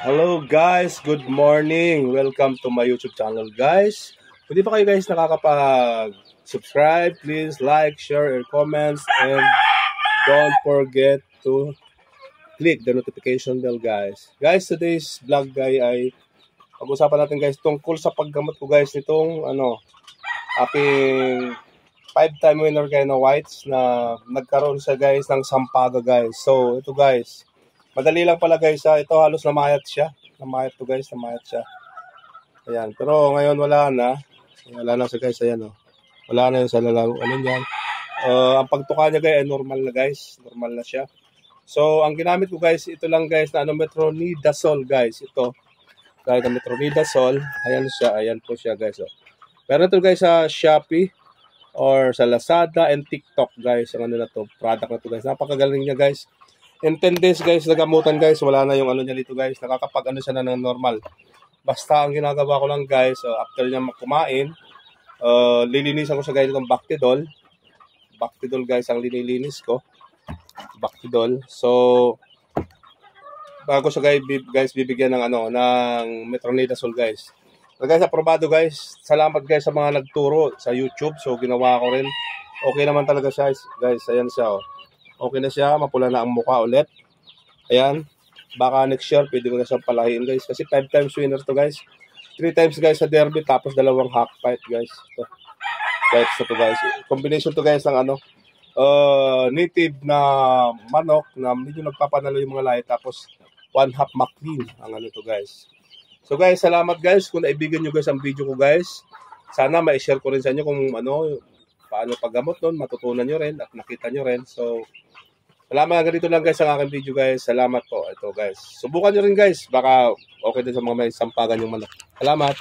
Hello guys, good morning. Welcome to my YouTube channel guys. Kung di pa kayo guys nakakapag-subscribe, please like, share, and comments. And don't forget to click the notification bell guys. Guys, today's vlog ay pag-usapan natin guys tungkol sa paggamot ko guys nitong aking 5-time winner guys na whites na nagkaroon siya guys ng sampaga guys. So ito guys, madali lang pala guys ha. Ito halos namayat siya. Namayat to guys, namayat siya. Ayan, pero ngayon wala na. Wala na siya guys, ayan oh. Wala na yung sa lalaro. Ano yan? Ang pagtuka niya guys ay normal na guys. Normal na siya. So, ang ginamit ko guys, ito lang guys na metronidazole guys. Ito. Guys, na metronidazole. Ayan siya, ayan po siya guys oh. Pero ito guys sa Shopee or sa Lazada and TikTok guys. Ang ano na to, product na to guys. Napakagaling niya guys. In 10 days guys, nagamutan guys, wala na yung ano niya dito guys. Nakakapag ano siya na ng normal. Basta ang ginagawa ko lang guys, after niya kumain, lilinisan ko siya guys ng Bactidol. Bactidol guys ang linilinis ko. Bactidol. So, bago siya guys bibigyan ng ng metronidazole guys. So guys, aprobado guys. Salamat guys sa mga nagturo sa YouTube. So, ginawa ko rin. Okay naman talaga siya guys. Ayan siya oh. Okay na siya, mapula na ang mukha ulit. Ayan. Baka next year, pwede ko na siyang palahiin guys. Kasi 5 times winner to guys. 3 times guys sa derby, tapos 2 half fight guys. Ito. Guys, ito guys. Combination to guys ng native na manok na medyo nagpapanalo yung mga lahi. Tapos 1 half McLean ang ano to guys. So guys, salamat guys kung naibigan nyo guys ang video ko guys. Sana ma-share ko rin sa inyo kung paano paggamot nun, matutunan nyo rin at nakita nyo rin. So, salamat, ganito lang guys ang aking video guys. Salamat po. Ito guys. Subukan nyo rin guys. Baka okay din sa mga may sampagan yung manok. Salamat.